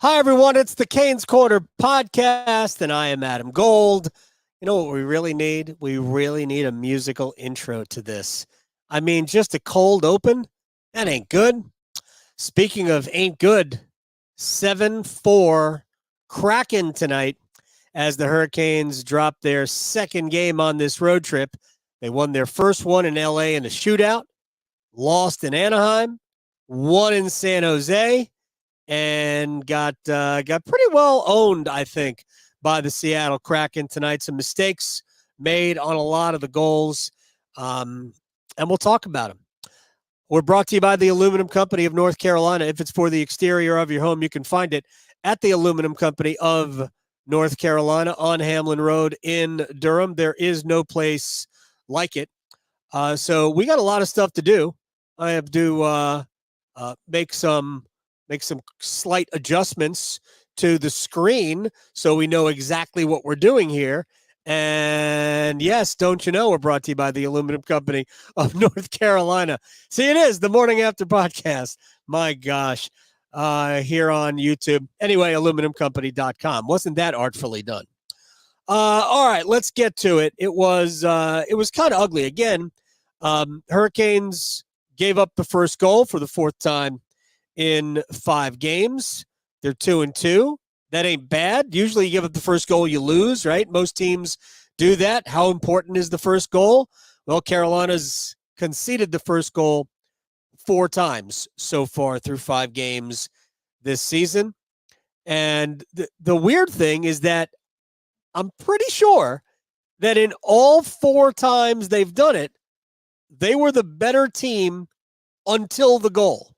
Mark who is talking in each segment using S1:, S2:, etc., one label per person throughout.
S1: Hi, everyone. It's the Canes Corner podcast, and I am Adam Gold. You know what we really need? We really need a musical intro to this. I mean, just a cold open? That ain't good. Speaking of ain't good, 7-4 Kraken tonight as the Hurricanes drop their second game on this road trip. They won their first one in LA in a shootout, lost in Anaheim, won in San Jose, and got pretty well owned, I think, by the Seattle Kraken tonight. Some mistakes made on a lot of the goals, and we'll talk about them. We're brought to you by the Aluminum Company of North Carolina. If it's for the exterior of your home, you can find it at the Aluminum Company of North Carolina on Hamlin Road in Durham. There is no place like it. So we got a lot of stuff to do. I have to make some slight adjustments to the screen so we know exactly what we're doing here. And yes, don't you know, we're brought to you by the Aluminum Company of North Carolina. See, it is the Morning After podcast. My gosh, here on YouTube. Anyway, aluminumcompany.com. Wasn't that artfully done? All right, let's get to it. It was kind of ugly. Again, Hurricanes gave up the first goal for the fourth time in 5 games. They're 2-2. That ain't bad. Usually you give up the first goal, you lose, right? Most teams do that. How important is the first goal? Well, Carolina's conceded the first goal 4 times so far through 5 games this season. And the weird thing is that I'm pretty sure that in all 4 times they've done it, they were the better team until the goal.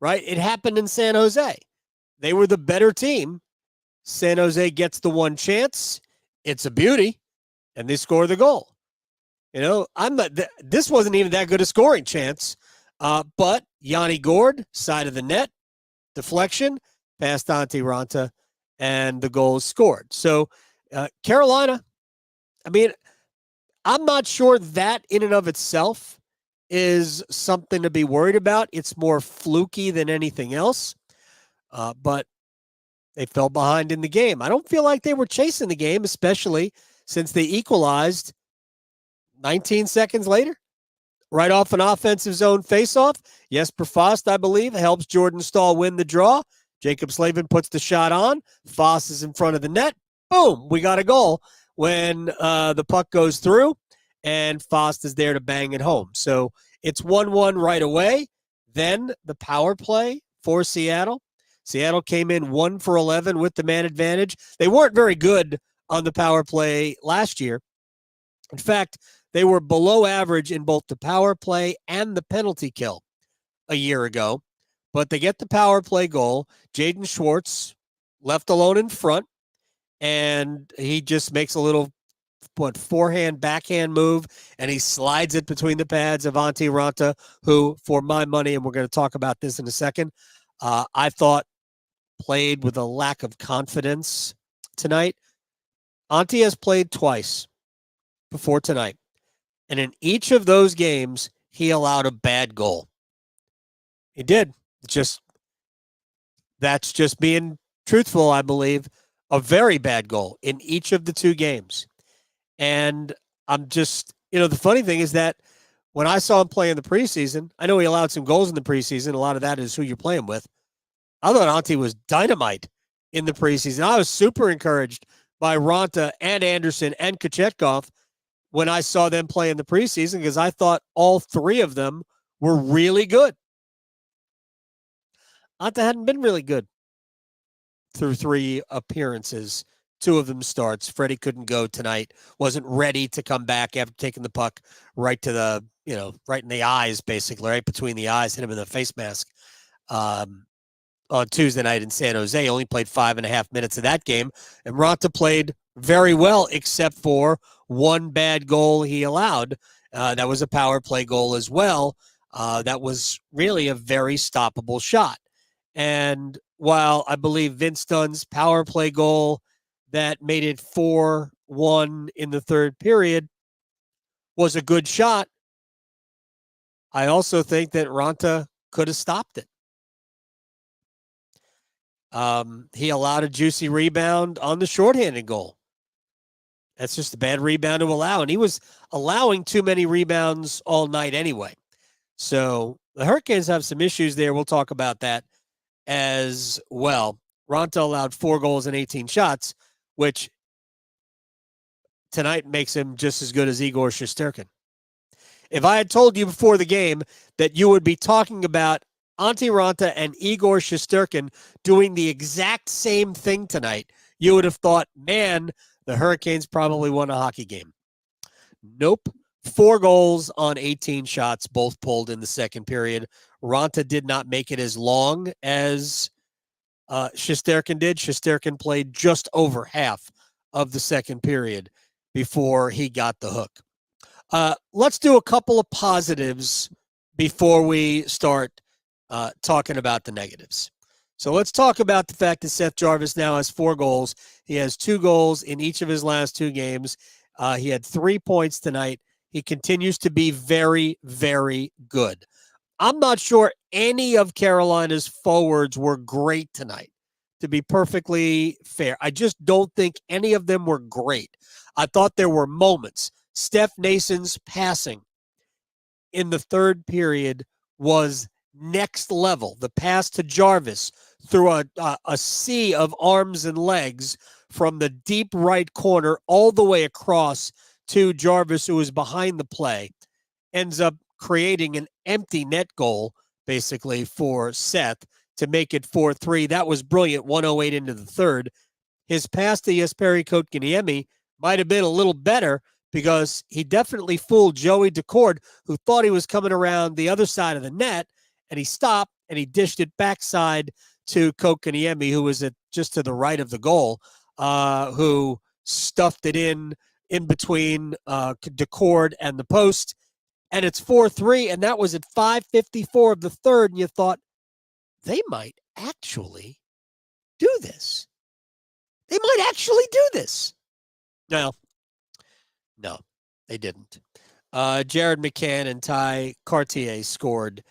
S1: Right? It happened in San Jose. They were the better team. San Jose gets the one chance. It's a beauty, and they score the goal. You know, this wasn't even that good a scoring chance, but Yanni Gourde, side of the net, deflection, past Antti Ranta, and the goal is scored. So Carolina, I mean, I'm not sure that in and of itself is something to be worried about. It's more fluky than anything else. But they fell behind in the game. I don't feel like they were chasing the game, especially since they equalized 19 seconds later, right off an offensive zone faceoff. Jesper Fast, I believe, helps Jordan Stahl win the draw. Jacob Slavin puts the shot on. Fast is in front of the net. Boom, we got a goal when the puck goes through, and Fast is there to bang it home. So it's 1-1 right away. Then the power play for Seattle. Seattle came in 1 for 11 with the man advantage. They weren't very good on the power play last year. In fact, they were below average in both the power play and the penalty kill a year ago. But they get the power play goal. Jaden Schwartz left alone in front, and he just makes a little forehand, backhand move, and he slides it between the pads of Antti Ranta, who, for my money, and we're going to talk about this in a second, I thought played with a lack of confidence tonight. Antti has played twice before tonight, and in each of those games, he allowed a bad goal. He did. That's just being truthful, I believe. A very bad goal in each of the 2 games. And I'm just, the funny thing is that when I saw him play in the preseason, I know he allowed some goals in the preseason. A lot of that is who you're playing with. I thought Antti was dynamite in the preseason. I was super encouraged by Ranta and Anderson and Kochetkov when I saw them play in the preseason because I thought all 3 of them were really good. Antti hadn't been really good through 3 appearances. 2 of them starts. Freddie couldn't go tonight. Wasn't ready to come back after taking the puck right to the, right in the eyes, basically, right between the eyes, hit him in the face mask. On Tuesday night in San Jose, only played 5.5 minutes of that game. And Ranta played very well, except for one bad goal he allowed. That was a power play goal as well. That was really a very stoppable shot. And while I believe Vince Dunn's power play goal that made it 4-1 in the third period was a good shot, I also think that Ranta could have stopped it. He allowed a juicy rebound on the shorthanded goal. That's just a bad rebound to allow. And he was allowing too many rebounds all night anyway. So the Hurricanes have some issues there. We'll talk about that as well. Ronta allowed 4 goals and 18 shots, which tonight makes him just as good as Igor Shesterkin. If I had told you before the game that you would be talking about Antti Ronta and Igor Shesterkin doing the exact same thing tonight, you would have thought, man, the Hurricanes probably won a hockey game. Nope. 4 goals on 18 shots, both pulled in the second period. Ronta did not make it as long as Shesterkin did. Shesterkin played just over half of the second period before he got the hook. Let's do a couple of positives before we start talking about the negatives. So let's talk about the fact that Seth Jarvis now has 4 goals. He has 2 goals in each of his last 2 games. He had 3 points tonight. He continues to be very, very good. I'm not sure any of Carolina's forwards were great tonight, to be perfectly fair. I just don't think any of them were great. I thought there were moments. Steph Nason's passing in the third period was next level. The pass to Jarvis through a sea of arms and legs from the deep right corner all the way across to Jarvis, who was behind the play, ends up creating an empty net goal, basically, for Seth to make it 4-3. That was brilliant, 1:08 into the third. His pass to Jesperi Kotkaniemi might have been a little better because he definitely fooled Joey Decord, who thought he was coming around the other side of the net, and he stopped and he dished it backside to Kotkaniemi, who was just to the right of the goal, who stuffed it in between Decord and the post, and it's 4-3, and that was at 5:54 of the third, and you thought, they might actually do this. They might actually do this. No, they didn't. Jared McCann and Ty Cartier scored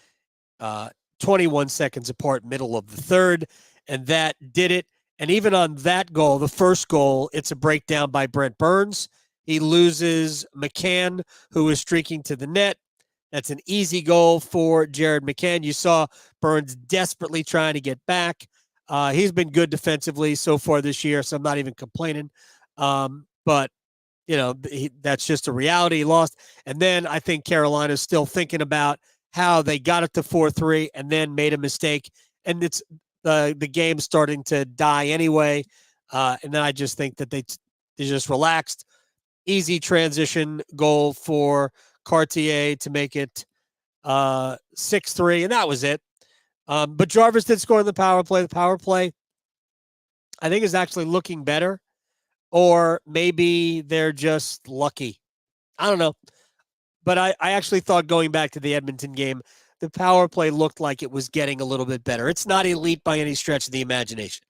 S1: 21 seconds apart, middle of the third, and that did it. And even on that goal, the first goal, it's a breakdown by Brent Burns. He loses McCann, who is streaking to the net. That's an easy goal for Jared McCann. You saw Burns desperately trying to get back. He's been good defensively so far this year, so I'm not even complaining. But, you know, that's just a reality. He lost. And then I think Carolina's still thinking about how they got it to 4-3 and then made a mistake. And it's the game starting to die anyway. And then I just think that they just relaxed. Easy transition goal for Cartier to make it 6-3, and that was it. But Jarvis did score in the power play. The power play, I think, is actually looking better, or maybe they're just lucky. I don't know. But I actually thought, going back to the Edmonton game, the power play looked like it was getting a little bit better. It's not elite by any stretch of the imagination.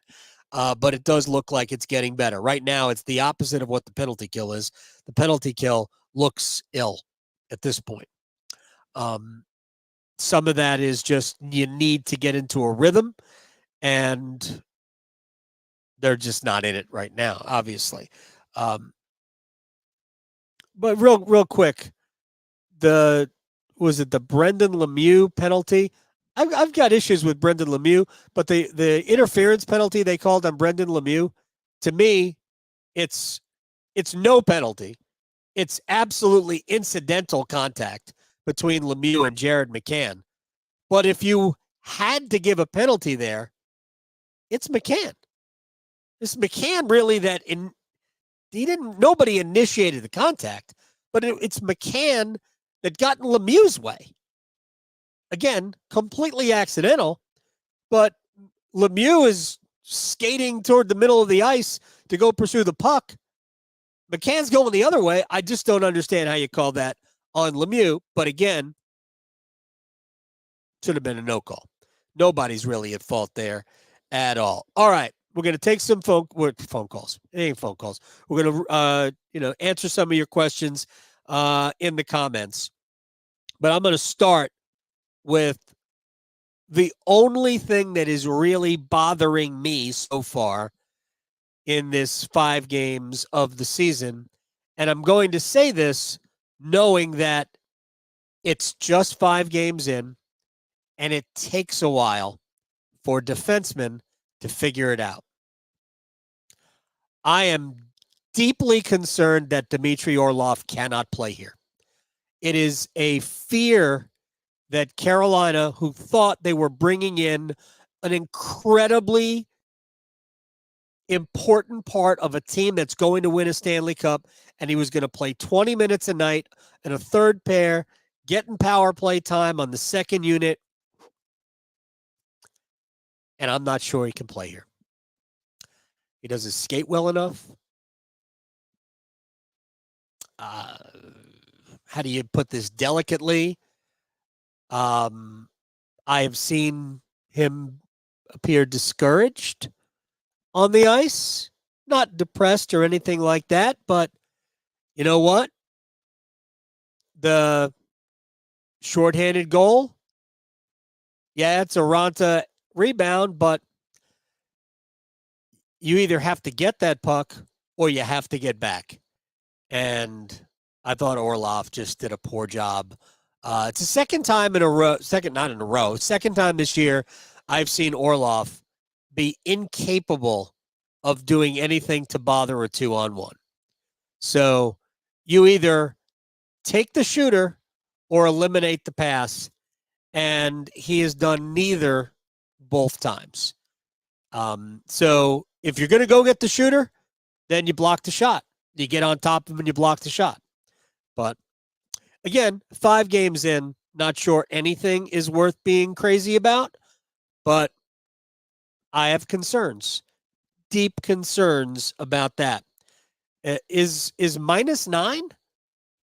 S1: But it does look like it's getting better. Right now, it's the opposite of what the penalty kill is. The penalty kill looks ill at this point. Some of that is just you need to get into a rhythm, and they're just not in it right now, obviously. But real quick, was it the Brendan Lemieux penalty? I've got issues with Brendan Lemieux, but the interference penalty they called on Brendan Lemieux, to me, it's no penalty. It's absolutely incidental contact between Lemieux and Jared McCann. But if you had to give a penalty there, it's McCann. It's McCann really nobody initiated the contact, but it's McCann that got in Lemieux's way. Again, completely accidental, but Lemieux is skating toward the middle of the ice to go pursue the puck. McCann's going the other way. I just don't understand how you call that on Lemieux. But again, should have been a no call. Nobody's really at fault there at all. All right. We're going to take some phone calls. It ain't phone calls. We're going to, answer some of your questions in the comments. But I'm going to start with The only thing that is really bothering me so far in this 5 games of the season, and I'm going to say this knowing that it's just 5 games in, and it takes a while for defensemen to figure it out. I am deeply concerned that Dmitry Orlov cannot play here. It is a fear that Carolina, who thought they were bringing in an incredibly important part of a team that's going to win a Stanley Cup, and he was going to play 20 minutes a night in a third pair, getting power play time on the second unit, and I'm not sure he can play here. He doesn't skate well enough. How do you put this delicately? I have seen him appear discouraged on the ice, not depressed or anything like that, but you know what? The shorthanded goal, yeah, it's a Ranta rebound, but you either have to get that puck or you have to get back. And I thought Orlov just did a poor job. It's the second time this year I've seen Orlov be incapable of doing anything to bother a 2-on-1. So you either take the shooter or eliminate the pass, and he has done neither both times. So if you're going to go get the shooter, then you block the shot. You get on top of him and you block the shot. But again, 5 games in, not sure anything is worth being crazy about, but I have concerns, deep concerns about that. Is -9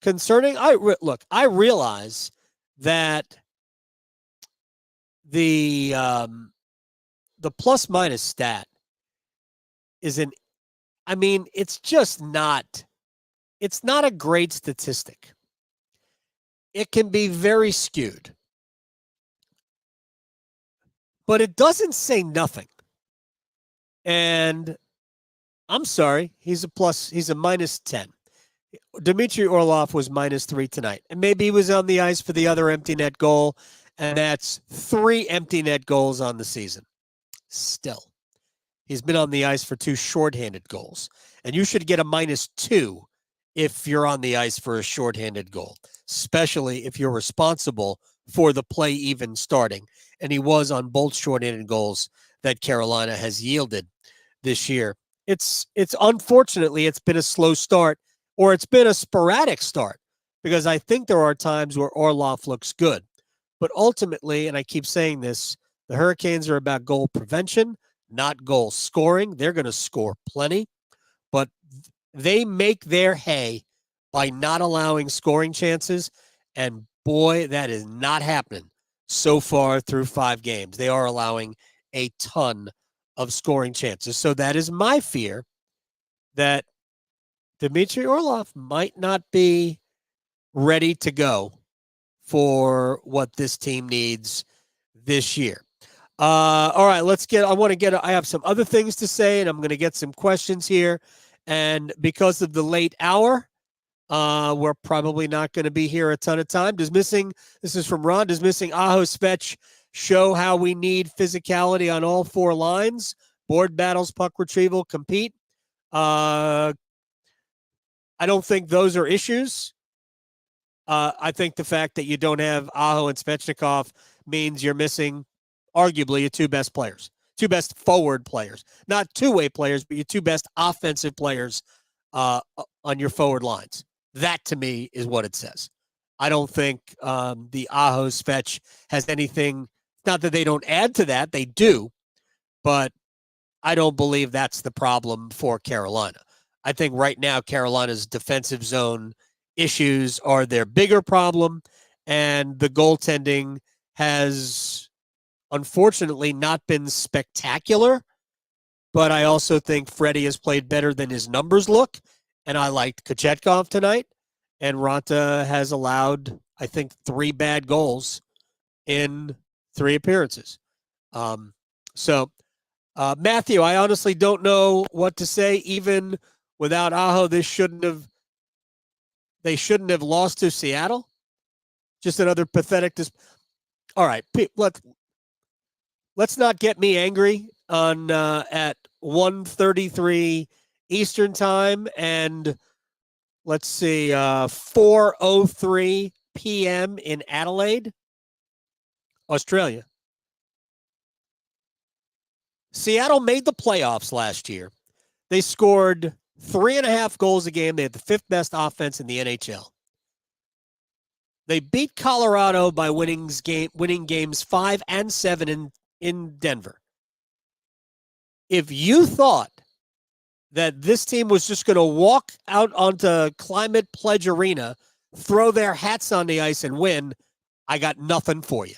S1: concerning? Look, I realize that the plus minus stat is it's just not, it's not a great statistic. It can be very skewed, but it doesn't say nothing. And I'm sorry, he's a -10. Dmitry Orlov was -3 tonight. And maybe he was on the ice for the other empty net goal, and that's 3 empty net goals on the season. Still, he's been on the ice for 2 shorthanded goals. And you should get a -2 if you're on the ice for a shorthanded goal, especially if you're responsible for the play even starting. And he was on both shorthanded goals that Carolina has yielded this year. It's unfortunately, it's been a slow start, or it's been a sporadic start, because I think there are times where Orlov looks good. But ultimately, and I keep saying this, the Hurricanes are about goal prevention, not goal scoring. They're going to score plenty, but they make their hay by not allowing scoring chances. And boy, that is not happening so far through 5 games. They are allowing a ton of scoring chances. So that is my fear, that Dmitry Orlov might not be ready to go for what this team needs this year. All right, I have some other things to say, and I'm going to get some questions here. And because of the late hour, we're probably not going to be here a ton of time. This is from Ron, does missing Aho Spech show how we need physicality on all 4 lines? Board battles, puck retrieval, compete. I don't think those are issues. I think the fact that you don't have Aho and Svechnikov means you're missing arguably your 2 best players, 2 best forward players, not two-way players, but your 2 best offensive players on your forward lines. That to me is what it says. I don't think the Aho Svech has anything. Not that they don't add to that, they do, but I don't believe that's the problem for Carolina. I think right now Carolina's defensive zone issues are their bigger problem, and the goaltending has unfortunately not been spectacular, but I also think Freddie has played better than his numbers look, and I liked Kochetkov tonight, and Ranta has allowed, I think, 3 bad goals in 3 appearances. So, Matthew, I honestly don't know what to say. Even without Aho, they shouldn't have lost to Seattle. Just another pathetic. All right, let's not get me angry on at 1:33 Eastern time, and let's see, 4:03 p.m. in Adelaide, Australia. Seattle made the playoffs last year. They scored 3.5 goals a game. They had the 5th best offense in the NHL. They beat Colorado by winning games 5 and 7 in Denver. If you thought that this team was just going to walk out onto Climate Pledge Arena, throw their hats on the ice and win, I got nothing for you.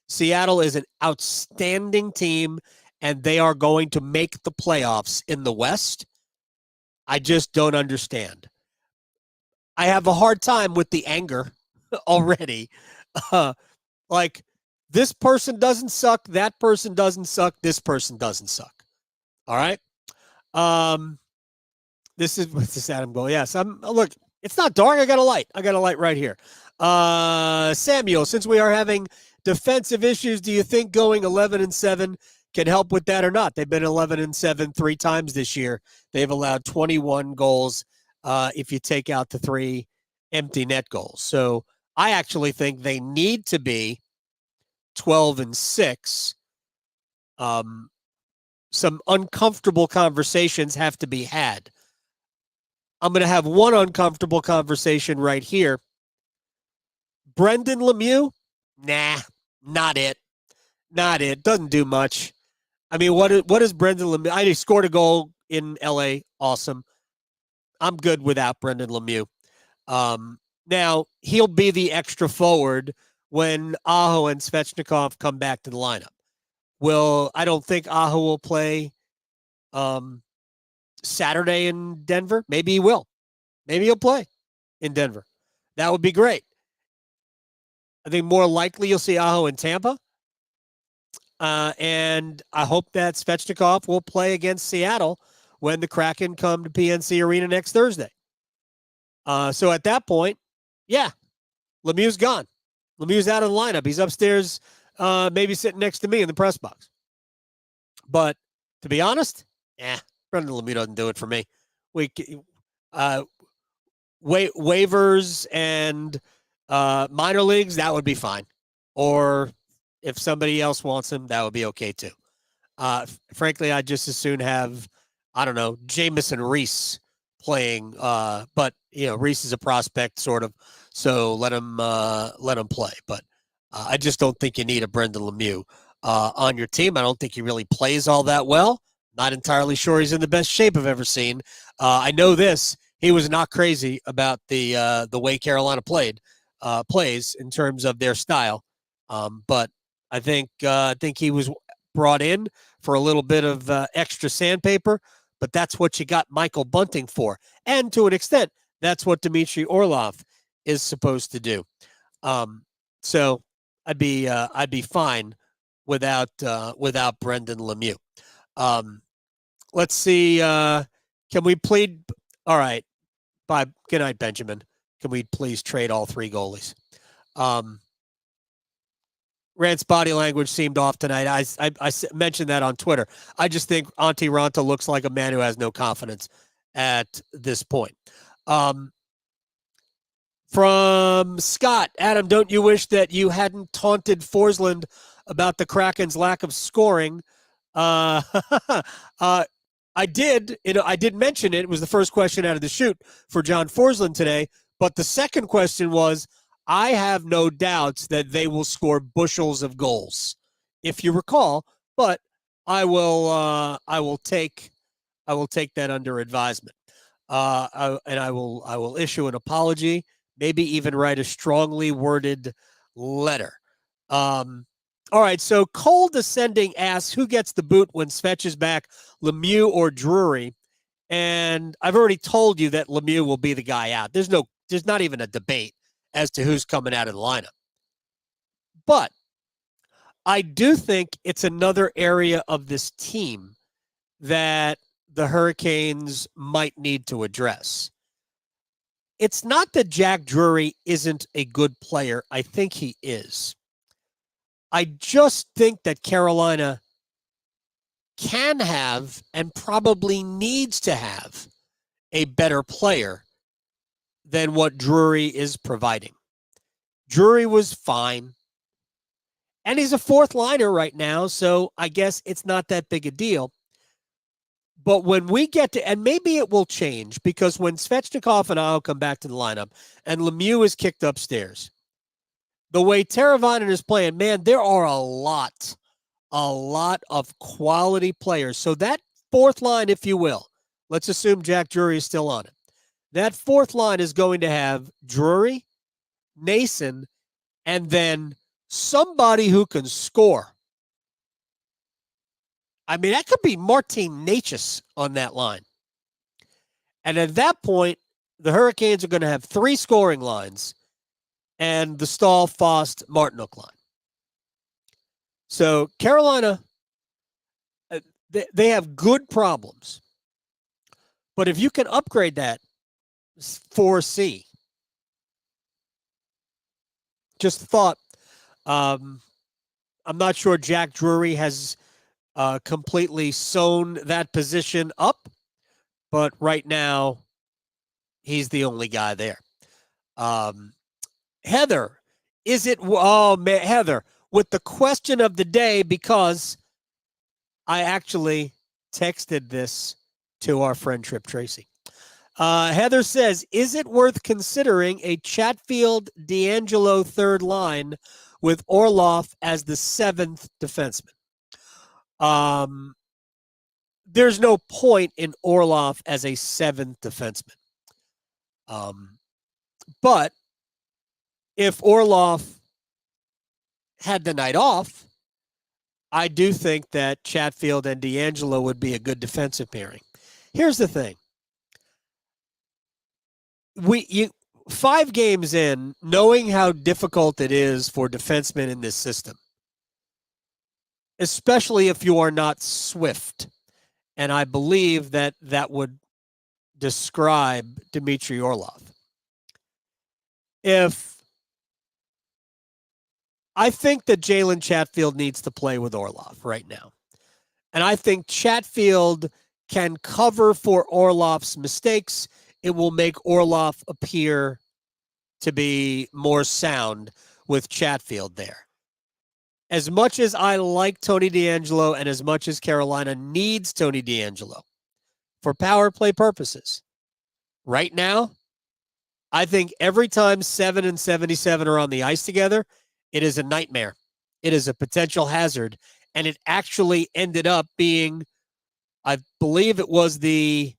S1: Seattle is an outstanding team, and they are going to make the playoffs in the West. I just don't understand. I have a hard time with the anger already. Like, this person doesn't suck, that person doesn't suck, this person doesn't suck. All right? This is Adam Gold. Yes, look, it's not dark. I got a light right here. Samuel, since we are having defensive issues, do you think going 11-7 can help with that or not? They've been 11-7 3 times this year. They've allowed 21 goals if you take out the 3 empty net goals. So I actually think they need to be 12-6. Some uncomfortable conversations have to be had. I'm going to have one uncomfortable conversation right here. Brendan Lemieux? Nah, not it. Doesn't do much. I mean, what is Brendan Lemieux? He scored a goal in LA. Awesome. I'm good without Brendan Lemieux. Now, he'll be the extra forward when Aho and Svechnikov come back to the lineup. I don't think Aho will play Saturday in Denver. Maybe he will. Maybe he'll play in Denver. That would be great. I think more likely you'll see Aho in Tampa. And I hope that Svechnikov will play against Seattle when the Kraken come to PNC Arena next Thursday. So at that point, yeah, Lemieux's gone. Lemieux's out of the lineup. He's upstairs, maybe sitting next to me in the press box. But to be honest, Brendan Lemieux doesn't do it for me. Waivers and minor leagues, that would be fine. Or if somebody else wants him, that would be okay too. Frankly, I'd just as soon have, I don't know, Jamison Reese playing. But Reese is a prospect, sort of, so let him play. But I just don't think you need a Brendan Lemieux on your team. I don't think he really plays all that well. Not entirely sure he's in the best shape I've ever seen. I know this. He was not crazy about the way Carolina plays in terms of their style. But I think he was brought in for a little bit of extra sandpaper, but that's what you got Michael Bunting for. And to an extent, that's what Dmitry Orlov is supposed to do. So I'd be fine without Brendan Lemieux. Let's see. Can we plead? All right. Bye. Good night, Benjamin. Can we please trade all 3 goalies? Rant's body language seemed off tonight. I mentioned that on Twitter. I just think Antti Ranta looks like a man who has no confidence at this point. From Scott, Adam, don't you wish that you hadn't taunted Forsland about the Kraken's lack of scoring? I did. I did mention it. It was the first question out of the chute for John Forsland today. But the second question was, I have no doubts that they will score bushels of goals, if you recall. But I will take that under advisement, and I will issue an apology. Maybe even write a strongly worded letter. All right, so Cole Descending asks, who gets the boot when Svech is back, Lemieux or Drury? And I've already told you that Lemieux will be the guy out. There's not even a debate as to who's coming out of the lineup. But I do think it's another area of this team that the Hurricanes might need to address. It's not that Jack Drury isn't a good player. I think he is. I just think that Carolina can have and probably needs to have a better player than what Drury is providing. Drury was fine. And he's a fourth liner right now, so I guess it's not that big a deal. But when we get to, and maybe it will change, because when Svechnikov and I'll come back to the lineup and Lemieux is kicked upstairs, the way Teravainen is playing, man, there are a lot of quality players. So that fourth line, if you will, let's assume Jack Drury is still on it. That fourth line is going to have Drury, Nason, and then somebody who can score. I mean, that could be Martin Necas on that line. And at that point, the Hurricanes are going to have 3 scoring lines and the Stahl, Fost, Martinook line. So Carolina, they have good problems. But if you can upgrade that 4C, just thought, I'm not sure Jack Drury has completely sewn that position up, but right now he's the only guy there. Heather, is it? Oh man, Heather, with the question of the day, because I actually texted this to our friend Trip Tracy. Heather says, is it worth considering a Chatfield D'Angelo third line with Orlov as the 7th defenseman? There's no point in Orlov as a 7th defenseman. But if Orlov had the night off, I do think that Chatfield and D'Angelo would be a good defensive pairing. Here's the thing. 5 games in, knowing how difficult it is for defensemen in this system, especially if you are not swift, and I believe that that would describe Dmitry Orlov. I think that Jalen Chatfield needs to play with Orlov right now. And I think Chatfield can cover for Orlov's mistakes. It will make Orlov appear to be more sound with Chatfield there. As much as I like Tony DeAngelo and as much as Carolina needs Tony DeAngelo for power play purposes, right now, I think every time 7 and 77 are on the ice together, it is a nightmare. It is a potential hazard. And it actually ended up being, I believe it was the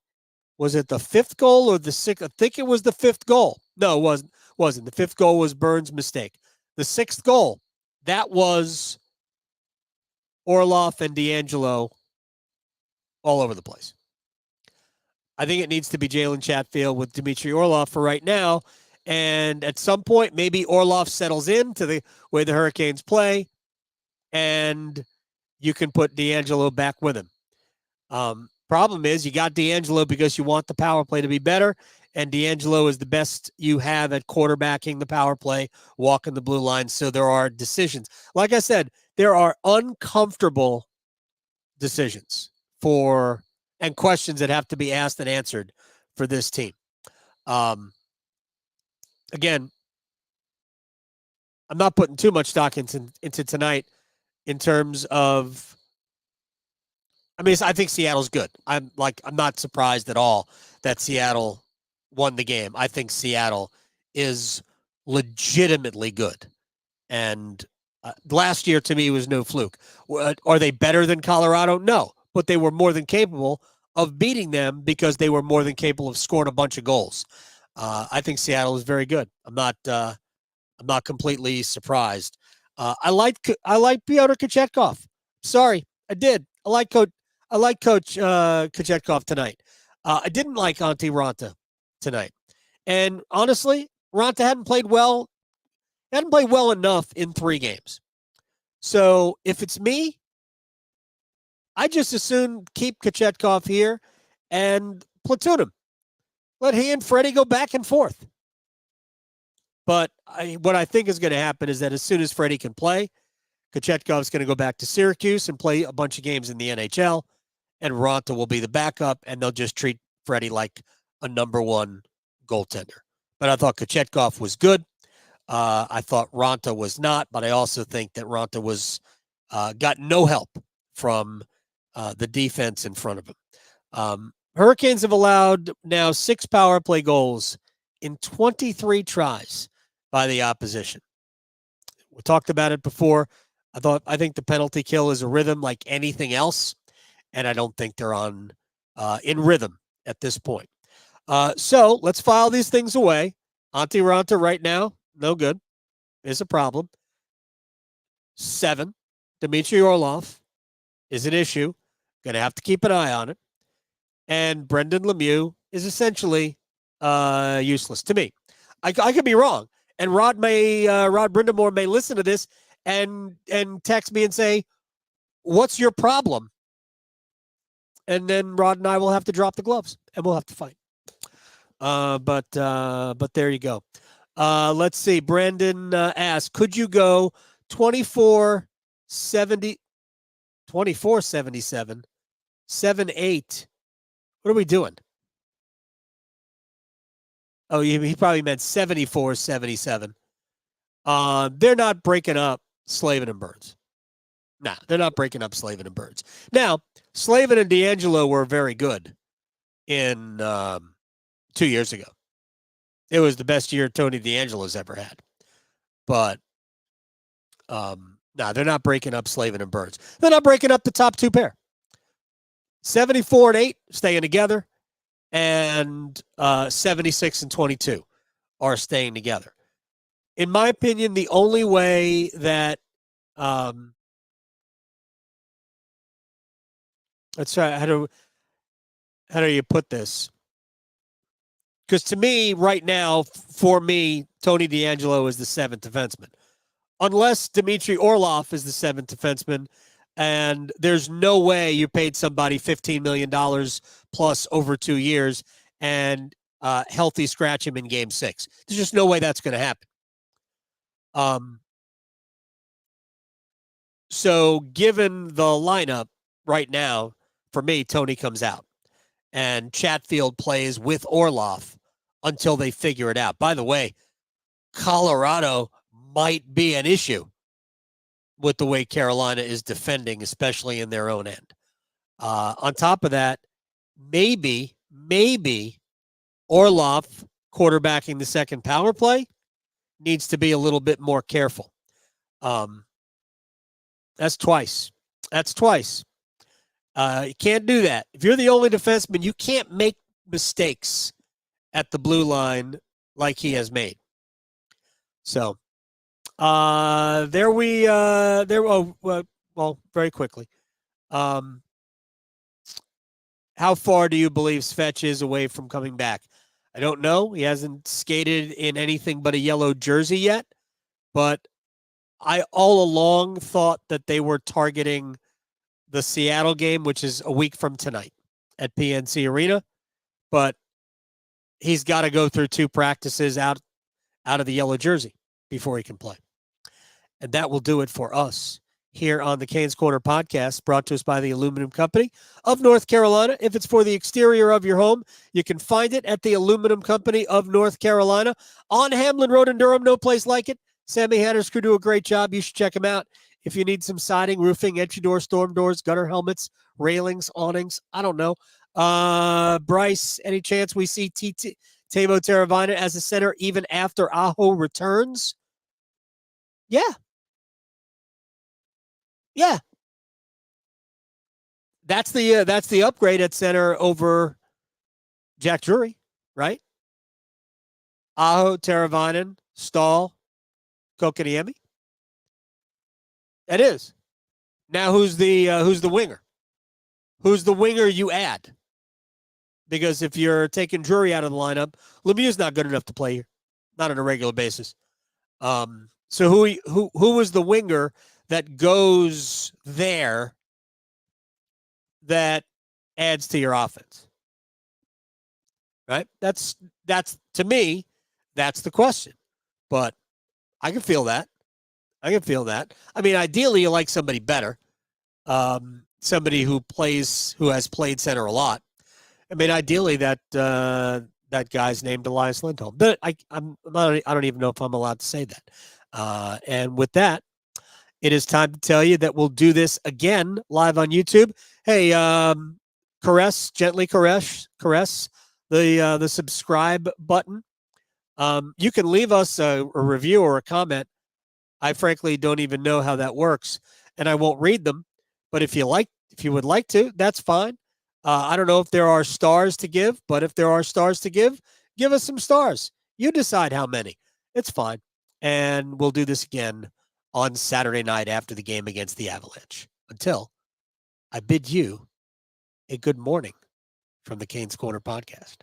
S1: 5th goal or the 6th? I think it was the 5th goal. No, it wasn't. The 5th goal was Burns' mistake. The 6th goal, that was Orlov and DeAngelo all over the place. I think it needs to be Jalen Chatfield with Dmitry Orlov for right now. And at some point, maybe Orlov settles into the way the Hurricanes play, and you can put DeAngelo back with him. Problem is, you got DeAngelo because you want the power play to be better, and DeAngelo is the best you have at quarterbacking the power play, walking the blue line. So there are decisions. Like I said, there are uncomfortable decisions and questions that have to be asked and answered for this team. Again, I'm not putting too much stock into tonight in terms of, I mean, I think Seattle's good. I'm not surprised at all that Seattle won the game. I think Seattle is legitimately good. And last year, to me, was no fluke. Are they better than Colorado? No, but they were more than capable of beating them because they were more than capable of scoring a bunch of goals. I think Seattle is very good. I'm not completely surprised. I like Pyotr Kochetkov. Sorry, I did. I like Coach Kochetkov tonight. I didn't like Antti Ranta tonight. And honestly, Ranta hadn't played well. Hadn't played well enough in 3 games. So if it's me, I just as soon keep Kochetkov here and platoon him. Let he and Freddie go back and forth. But what I think is going to happen is that as soon as Freddie can play, Kochetkov's going to go back to Syracuse and play a bunch of games in the NHL, and Ronta will be the backup, and they'll just treat Freddie like a number 1 goaltender. But I thought Kochetkov was good. I thought Ronta was not, but I also think that Ronta was got no help from the defense in front of him. Hurricanes have allowed now 6 power play goals in 23 tries by the opposition. We talked about it before. I think the penalty kill is a rhythm like anything else, and I don't think they're on in rhythm at this point. So let's file these things away. Antti Ranta right now, no good. Is a problem. 7, Dmitry Orlov is an issue. Going to have to keep an eye on it. And Brendan Lemieux is essentially useless to me. I could be wrong. And Rod Brindamore may listen to this and text me and say, "What's your problem?" And then Rod and I will have to drop the gloves and we'll have to fight. But there you go. Let's see. Brandon asked, could you go 24-77, 7-8? What are we doing? Oh, he probably meant 74-77. They're not breaking up Slavin and Burns. Nah, they're not breaking up Slavin and Burns. Now, Slavin and D'Angelo were very good in 2 years ago. It was the best year Tony D'Angelo's ever had. But, they're not breaking up Slavin and Burns. They're not breaking up the top 2 pair. 74-8, staying together, and 76-22 are staying together. In my opinion, the only way that let's try how do you put this? Because to me, right now, for me, Tony D'Angelo is the 7th defenseman. Unless Dmitry Orlov is the 7th defenseman, and there's no way you paid somebody $15 million plus over 2 years and healthy scratch him in Game 6. There's just no way that's going to happen. So given the lineup right now, for me, Tony comes out. And Chatfield plays with Orlov until they figure it out. By the way, Colorado might be an issue with the way Carolina is defending, especially in their own end. On top of that, maybe Orlov, quarterbacking the second power play, needs to be a little bit more careful. That's twice. You can't do that. If you're the only defenseman, you can't make mistakes at the blue line like he has made. So, very quickly. How far do you believe Svetch is away from coming back? I don't know. He hasn't skated in anything but a yellow jersey yet, but I all along thought that they were targeting the Seattle game, which is a week from tonight at PNC Arena, but he's got to go through 2 practices out of the yellow jersey before he can play. And that will do it for us here on the Canes Corner podcast, brought to us by the Aluminum Company of North Carolina. If it's for the exterior of your home, you can find it at the Aluminum Company of North Carolina on Hamlin Road in Durham. No place like it. Sammy Hanner's crew do a great job. You should check them out. If you need some siding, roofing, entry doors, storm doors, gutter helmets, railings, awnings, I don't know. Bryce, any chance we see Tavo Teravina as a center even after Aho returns? Yeah. That's the upgrade at center over Jack Drury, right? Aho, Teravinen, Stahl, Kokoniemi. It is. Now who's the winger? Who's the winger you add? Because if you're taking Drury out of the lineup, Lemieux's not good enough to play here, not on a regular basis. So who was the winger that goes there that adds to your offense? Right? That's to me, that's the question. But I can feel that. I can feel that. I mean, ideally, you like somebody better, somebody who has played center a lot. I mean, ideally, that guy's named Elias Lindholm. But I don't even know if I'm allowed to say that. And with that, it is time to tell you that we'll do this again live on YouTube. Hey, gently caress the subscribe button. You can leave us a review or a comment. I frankly don't even know how that works, and I won't read them. But if you would like to, that's fine. I don't know if there are stars to give, but if there are stars to give us some stars. You decide how many. It's fine. And we'll do this again on Saturday night after the game against the Avalanche. Until I bid you a good morning from the Canes Corner podcast.